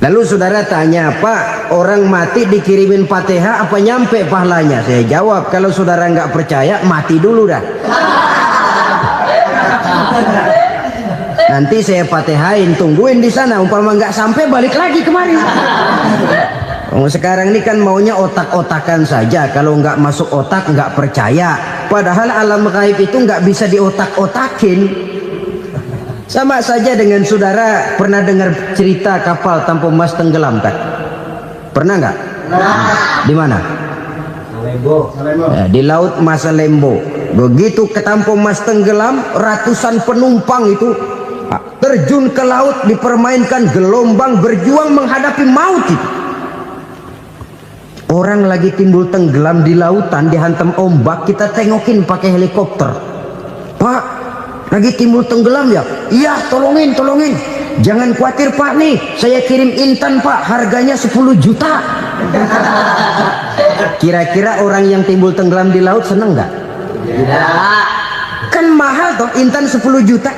Lalu saudara tanya, Pak, orang mati dikirimin Fatihah apa nyampe pahalanya? Saya jawab, kalau saudara nggak percaya, mati dulu dah. Nanti saya Fatihain, tungguin di sana. Umpama nggak sampai, balik lagi kemari. Sekarang ini kan maunya otak-otakan saja. Kalau nggak masuk otak, nggak percaya. Padahal alam gaib itu nggak bisa diotak-otakin. Sama saja dengan saudara pernah dengar cerita kapal Tampo Mas tenggelam kan? Pernah nggak? Di mana? Ya, di laut Masalembo. Begitu ke Tampo Mas tenggelam, ratusan penumpang itu terjun ke laut, dipermainkan gelombang, berjuang menghadapi maut itu. Orang lagi timbul tenggelam di lautan, dihantam ombak, kita tengokin pakai helikopter. Pak, lagi timbul tenggelam ya? Iya, tolongin, tolongin. Jangan khawatir Pak, nih saya kirim intan Pak, harganya 10 juta. Kira-kira orang yang timbul tenggelam di laut seneng nggak? Tidak. Kan mahal toh intan 10 juta.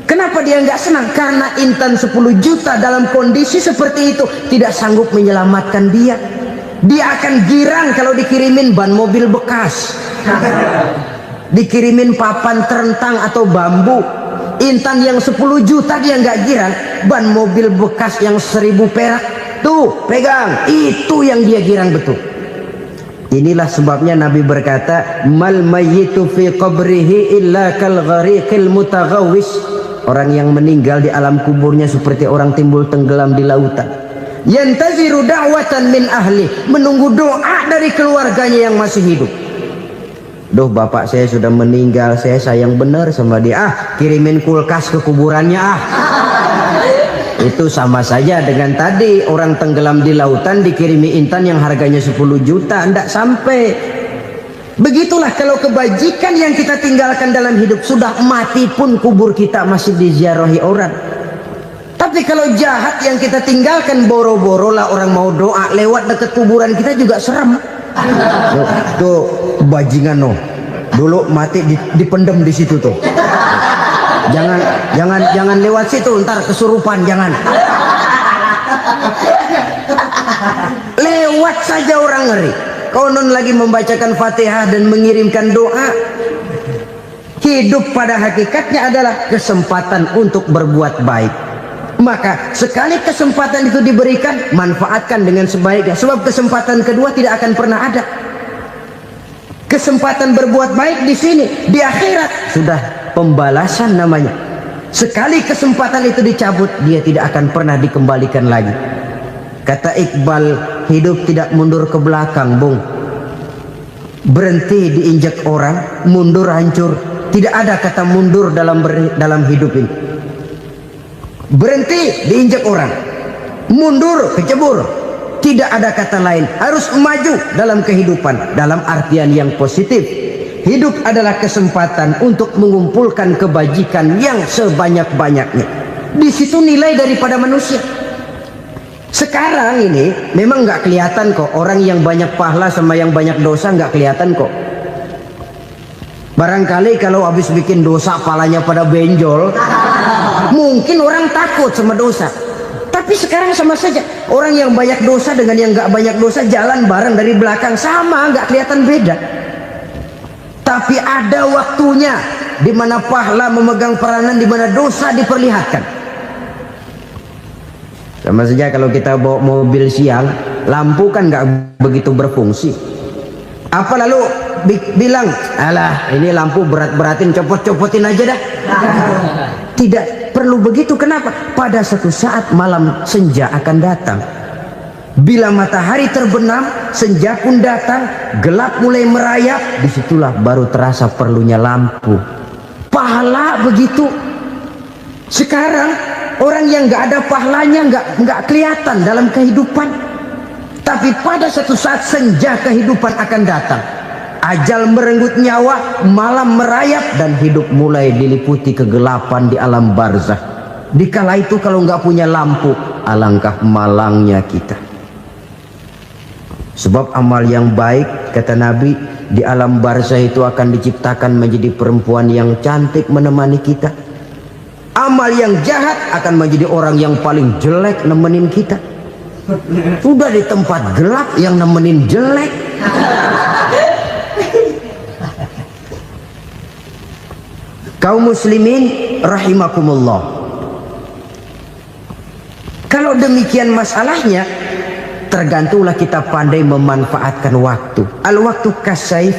Kenapa dia nggak senang? Karena intan 10 juta dalam kondisi seperti itu tidak sanggup menyelamatkan dia. Dia akan girang kalau dikirimin ban mobil bekas, dikirimin papan terentang atau bambu. Intan yang 10 juta dia nggak girang. Ban mobil bekas yang 1000 perak, tuh pegang, itu yang dia girang betul. Inilah sebabnya Nabi berkata, mal mayyitu fi qabrihi illa kal ghariqil mutaghawwis. Orang yang meninggal di alam kuburnya seperti orang timbul tenggelam di lautan. Yantaziru da'watan min ahli, menunggu doa dari keluarganya yang masih hidup. Duh, bapak saya sudah meninggal, saya sayang benar sama dia. Kirimin kulkas ke kuburannya Itu sama saja dengan tadi orang tenggelam di lautan dikirimi intan yang harganya 10 juta, tidak sampai. Begitulah kalau kebajikan yang kita tinggalkan dalam hidup, sudah mati pun kubur kita masih diziarahi orang. Tapi kalau jahat yang kita tinggalkan, boro-boro lah orang mau doa lewat dekat kuburan kita juga serem. Tuh bajingan no, dulu mati dipendem di situ tuh. Jangan lewat situ, ntar kesurupan, jangan. Lewat saja orang ngeri. Konon lagi membacakan Fatihah dan mengirimkan doa. Hidup pada hakikatnya adalah kesempatan untuk berbuat baik. Maka sekali kesempatan itu diberikan, manfaatkan dengan sebaiknya. Sebab kesempatan kedua tidak akan pernah ada. Kesempatan berbuat baik di sini, di akhirat sudah pembalasan namanya. Sekali kesempatan itu dicabut, dia tidak akan pernah dikembalikan lagi. Kata Iqbal, hidup tidak mundur ke belakang, Bung. Berhenti diinjak orang, mundur hancur. Tidak ada kata mundur dalam hidup ini. Berhenti diinjak orang, mundur kecebur. Tidak ada kata lain. Harus maju dalam kehidupan, dalam artian yang positif. Hidup adalah kesempatan untuk mengumpulkan kebajikan yang sebanyak-banyaknya. Di situ nilai daripada manusia. Sekarang ini memang nggak kelihatan kok, orang yang banyak pahala sama yang banyak dosa nggak kelihatan kok. Barangkali kalau habis bikin dosa palanya pada benjol, mungkin orang takut sama dosa. Tapi sekarang sama saja, orang yang banyak dosa dengan yang nggak banyak dosa jalan bareng dari belakang, sama, nggak kelihatan beda. Tapi ada waktunya di mana pahala memegang peranan, di mana dosa diperlihatkan. Sama saja kalau kita bawa mobil siang, lampu kan nggak begitu berfungsi. Apa lalu bilang, alah ini lampu berat-beratin, copot-copotin aja dah. Tidak perlu begitu. Kenapa? Pada satu saat malam senja akan datang. Bila matahari terbenam, senja pun datang, gelap mulai merayap, disitulah baru terasa perlunya lampu. Pahala begitu. Sekarang orang yang nggak ada pahalanya nggak kelihatan dalam kehidupan. Tapi pada satu saat senja kehidupan akan datang. Ajal merenggut nyawa, malam merayap, dan hidup mulai diliputi kegelapan di alam barzah. Dikala itu kalau nggak punya lampu, alangkah malangnya kita. Sebab amal yang baik, kata Nabi, di alam barzah itu akan diciptakan menjadi perempuan yang cantik menemani kita. Amal yang jahat akan menjadi orang yang paling jelek nemenin kita. Sudah di tempat gelap yang nemenin jelek. Kaum muslimin rahimakumullah. Kalau demikian masalahnya, tergantunglah kita pandai memanfaatkan waktu. Al-waktu kasayf,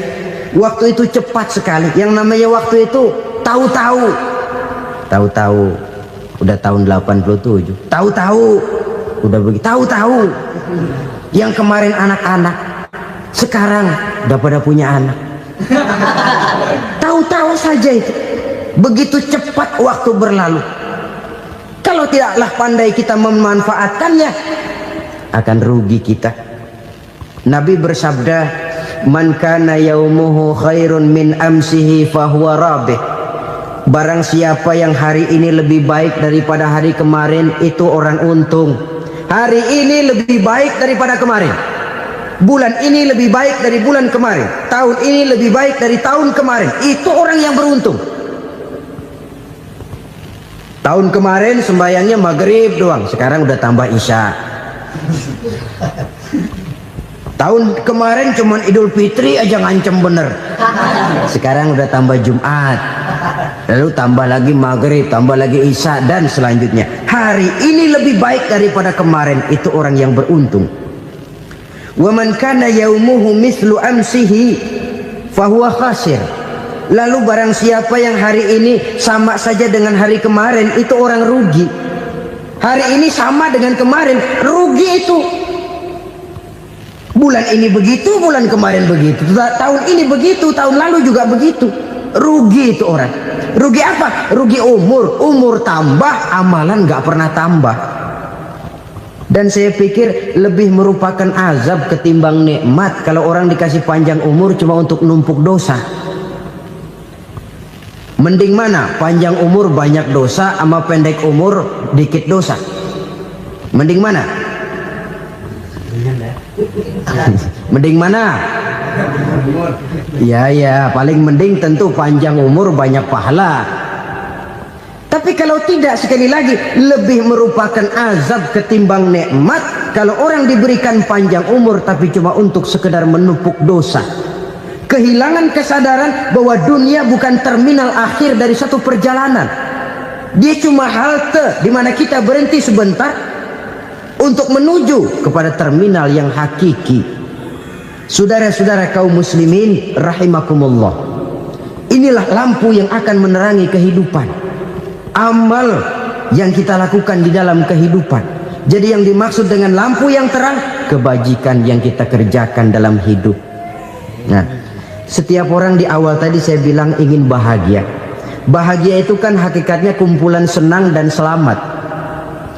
waktu itu cepat sekali. Yang namanya waktu itu tahu-tahu. Tahu-tahu udah tahun 87. Tahu-tahu udah begitu. Tahu-tahu yang kemarin anak-anak, sekarang udah pada punya anak. Tahu-tahu saja itu. Begitu cepat waktu berlalu. Kalau tidaklah pandai kita memanfaatkannya, akan rugi kita. Nabi bersabda, man kana yaumuhu khairun min amsihi fahuwa rabih. Barang siapa yang hari ini lebih baik daripada hari kemarin, itu orang untung. Hari ini lebih baik daripada kemarin. Bulan ini lebih baik dari bulan kemarin. Tahun ini lebih baik dari tahun kemarin. Itu orang yang beruntung. Tahun kemarin sembayangnya maghrib doang, sekarang udah tambah isya. Tahun kemarin cuman Idul Fitri aja ngancem bener, sekarang udah tambah Jumat, lalu tambah lagi maghrib, tambah lagi isya, dan selanjutnya. Hari ini lebih baik daripada kemarin. Itu orang yang beruntung. Wa man kana yaumuhu mithlu amsihi fahuwa khasir. Lalu barang siapa yang hari ini sama saja dengan hari kemarin, itu orang rugi. Hari ini sama dengan kemarin, rugi itu. Bulan ini begitu, bulan kemarin begitu, tahun ini begitu, tahun lalu juga begitu. Rugi itu orang. Rugi apa? Rugi umur. Umur tambah, amalan gak pernah tambah. Dan saya pikir lebih merupakan azab ketimbang nikmat kalau orang dikasih panjang umur cuma untuk numpuk dosa. Mending mana? Panjang umur banyak dosa sama pendek umur dikit dosa? Mending mana? Mending mana? Ya, paling mending tentu panjang umur banyak pahala. Tapi kalau tidak, sekali lagi, lebih merupakan azab ketimbang nikmat kalau orang diberikan panjang umur tapi cuma untuk sekedar menumpuk dosa. Kehilangan kesadaran bahwa dunia bukan terminal akhir dari satu perjalanan. Dia cuma halte di mana kita berhenti sebentar untuk menuju kepada terminal yang hakiki. Saudara-saudara kaum muslimin rahimakumullah, inilah lampu yang akan menerangi kehidupan. Amal yang kita lakukan di dalam kehidupan. Jadi yang dimaksud dengan lampu yang terang, kebajikan yang kita kerjakan dalam hidup. Nah, setiap orang di awal tadi saya bilang ingin bahagia. Bahagia itu kan hakikatnya kumpulan senang dan selamat.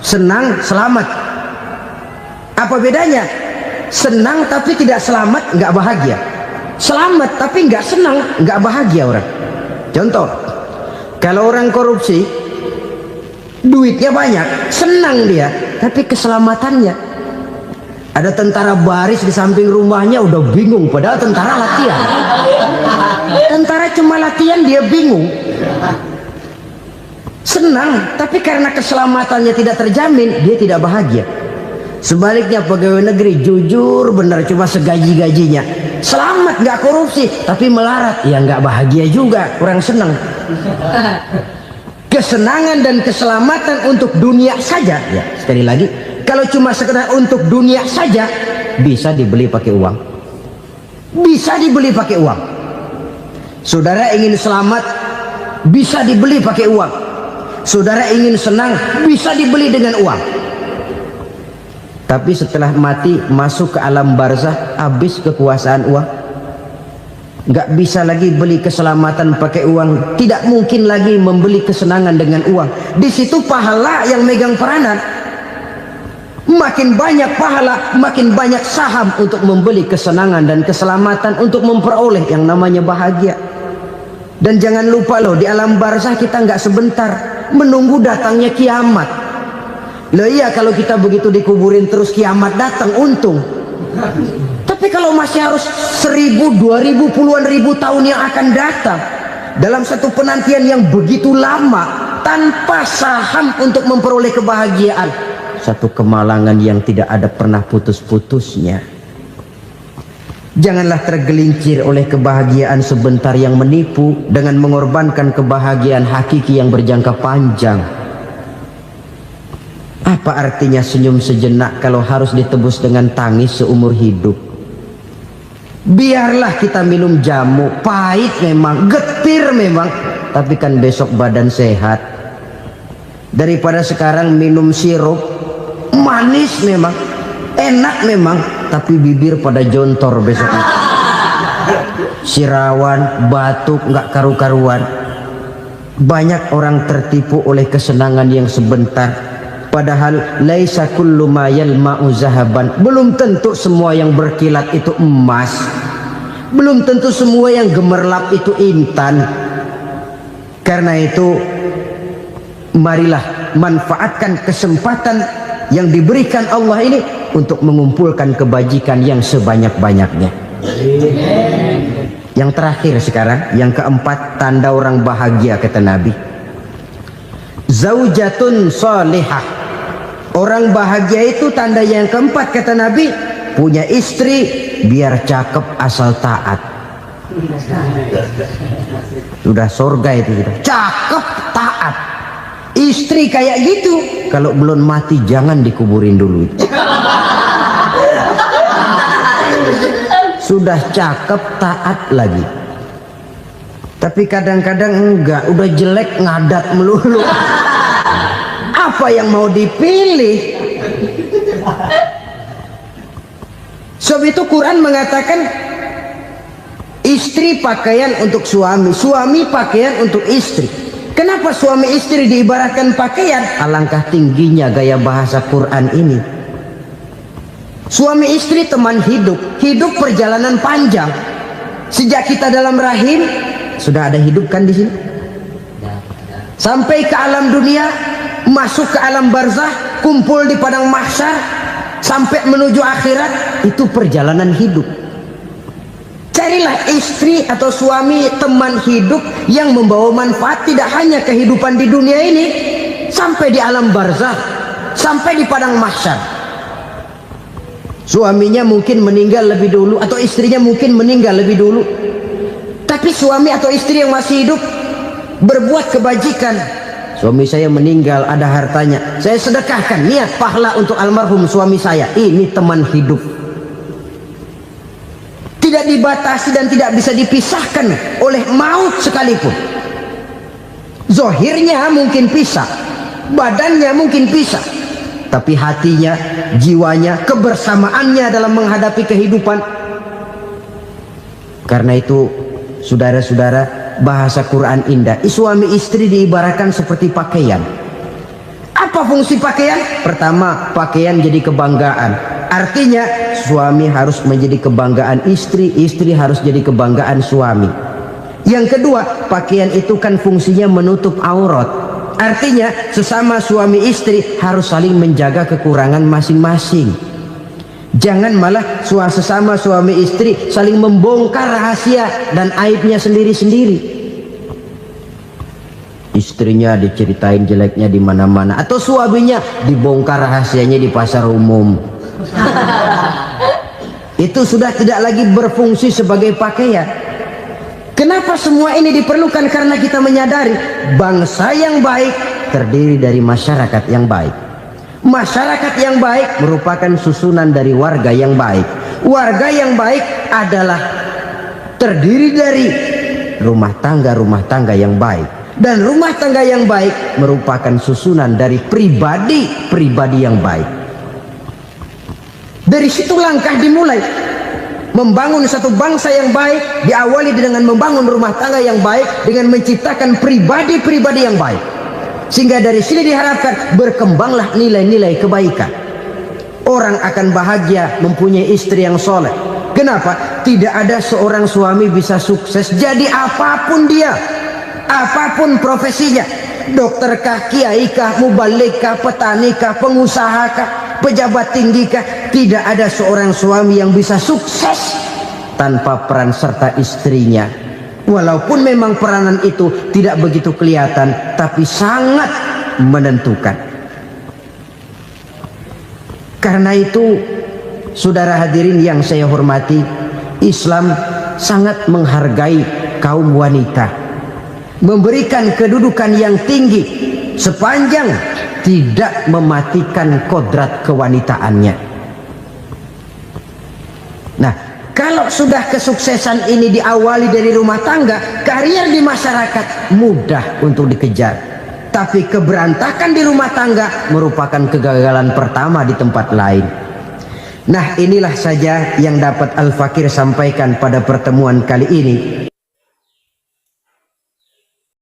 Senang, selamat. Apa bedanya? Senang tapi tidak selamat, nggak bahagia. Selamat tapi nggak senang, nggak bahagia orang. Contoh, kalau orang korupsi, duitnya banyak, senang dia, tapi keselamatannya. Ada tentara baris di samping rumahnya udah bingung, padahal tentara latihan. Tentara cuma latihan, dia bingung. Senang, tapi karena keselamatannya tidak terjamin, dia tidak bahagia. Sebaliknya pegawai negeri jujur benar, cuma segaji-gajinya, selamat, nggak korupsi, tapi melarat, ya nggak bahagia juga, kurang senang. Kesenangan dan keselamatan untuk dunia saja, ya sekali lagi, kalau cuma sekedar untuk dunia saja, bisa dibeli pakai uang. Bisa dibeli pakai uang. Saudara ingin selamat, bisa dibeli pakai uang. Saudara ingin senang, bisa dibeli dengan uang. Tapi setelah mati, masuk ke alam barzah, habis kekuasaan uang. Nggak bisa lagi beli keselamatan pakai uang. Tidak mungkin lagi membeli kesenangan dengan uang. Di situ pahala yang megang peranan. Makin banyak pahala, makin banyak saham untuk membeli kesenangan dan keselamatan, untuk memperoleh yang namanya bahagia. Dan jangan lupa loh, di alam barzah kita nggak sebentar, menunggu datangnya kiamat. Loh iya, kalau kita begitu dikuburin terus kiamat datang, untung. Tapi kalau masih harus 1000, 2000, puluhan ribu tahun yang akan datang, dalam satu penantian yang begitu lama, tanpa saham untuk memperoleh kebahagiaan, satu kemalangan yang tidak ada pernah putus-putusnya. Janganlah tergelincir oleh kebahagiaan sebentar yang menipu dengan mengorbankan kebahagiaan hakiki yang berjangka panjang. Apa artinya senyum sejenak kalau harus ditebus dengan tangis seumur hidup? Biarlah kita minum jamu, pahit memang, getir memang, tapi kan besok badan sehat. Daripada sekarang minum sirup, manis memang, enak memang, tapi bibir pada jontor besoknya. Sirawan, batuk, nggak karu-karuan. Banyak orang tertipu oleh kesenangan yang sebentar. Padahal laisa kullu ma yalma'u zahaban. Belum tentu semua yang berkilat itu emas. Belum tentu semua yang gemerlap itu intan. Karena itu, marilah manfaatkan kesempatan yang diberikan Allah ini untuk mengumpulkan kebajikan yang sebanyak-banyaknya. Yang terakhir sekarang, yang keempat, tanda orang bahagia kata Nabi. Zaujatun salihah. Orang bahagia itu tanda yang keempat kata Nabi, punya istri biar cakep asal taat. Sudah surga itu sudah. Cakep taat. Istri kayak gitu, kalau belum mati jangan dikuburin dulu. Sudah cakep taat lagi. Tapi kadang-kadang enggak, udah jelek ngadat melulu. Apa yang mau dipilih? Sebab itu Quran mengatakan istri pakaian untuk suami, suami pakaian untuk istri. Kenapa suami istri diibaratkan pakaian? Alangkah tingginya gaya bahasa Quran ini. Suami istri teman hidup, hidup perjalanan panjang. Sejak kita dalam rahim sudah ada hidup kan di sini. Sampai ke alam dunia, masuk ke alam barzah, kumpul di padang mahsyar, sampai menuju akhirat, itu perjalanan hidup. Carilah istri atau suami teman hidup yang membawa manfaat tidak hanya kehidupan di dunia ini, sampai di alam barzah, sampai di padang mahsyar. Suaminya mungkin meninggal lebih dulu atau istrinya mungkin meninggal lebih dulu, tapi suami atau istri yang masih hidup berbuat kebajikan. Suami saya meninggal, ada hartanya, saya sedekahkan, niat pahala untuk almarhum suami saya. Ini teman hidup, tidak dibatasi dan tidak bisa dipisahkan oleh maut sekalipun. Zohirnya mungkin pisah, badannya mungkin pisah, tapi hatinya, jiwanya, kebersamaannya dalam menghadapi kehidupan. Karena itu saudara-saudara, bahasa Quran indah. Suami istri diibaratkan seperti pakaian. Apa fungsi pakaian? Pertama, pakaian jadi kebanggaan. Artinya suami harus menjadi kebanggaan istri, istri harus jadi kebanggaan suami. Yang kedua, pakaian itu kan fungsinya menutup aurat. Artinya sesama suami istri harus saling menjaga kekurangan masing-masing. Jangan malah sesama suami istri saling membongkar rahasia dan aibnya sendiri-sendiri. Istrinya diceritain jeleknya di mana-mana, atau suaminya dibongkar rahasianya di pasar umum. Itu sudah tidak lagi berfungsi sebagai pakaian. Kenapa semua ini diperlukan? Karena kita menyadari bangsa yang baik terdiri dari masyarakat yang baik. Masyarakat yang baik merupakan susunan dari warga yang baik. Warga yang baik adalah terdiri dari rumah tangga yang baik. Dan rumah tangga yang baik merupakan susunan dari pribadi yang baik. Dari situ langkah dimulai. Membangun satu bangsa yang baik diawali dengan membangun rumah tangga yang baik, dengan menciptakan pribadi-pribadi yang baik. Sehingga dari sini diharapkan berkembanglah nilai-nilai kebaikan. Orang akan bahagia mempunyai istri yang soleh. Kenapa? Tidak ada seorang suami bisa sukses jadi apapun dia, apapun profesinya. Dokterkah, kiaikah, mubalikah, petanikah, pengusahakah, pejabat tinggikah. Tidak ada seorang suami yang bisa sukses tanpa peran serta istrinya. Walaupun memang peranan itu tidak begitu kelihatan, tapi sangat menentukan. Karena itu, saudara hadirin yang saya hormati, Islam sangat menghargai kaum wanita, memberikan kedudukan yang tinggi sepanjang tidak mematikan kodrat kewanitaannya. Nah, kalau sudah kesuksesan ini diawali dari rumah tangga, karier di masyarakat mudah untuk dikejar. Tapi keberantakan di rumah tangga merupakan kegagalan pertama di tempat lain. Nah, inilah saja yang dapat Al-Fakir sampaikan pada pertemuan kali ini.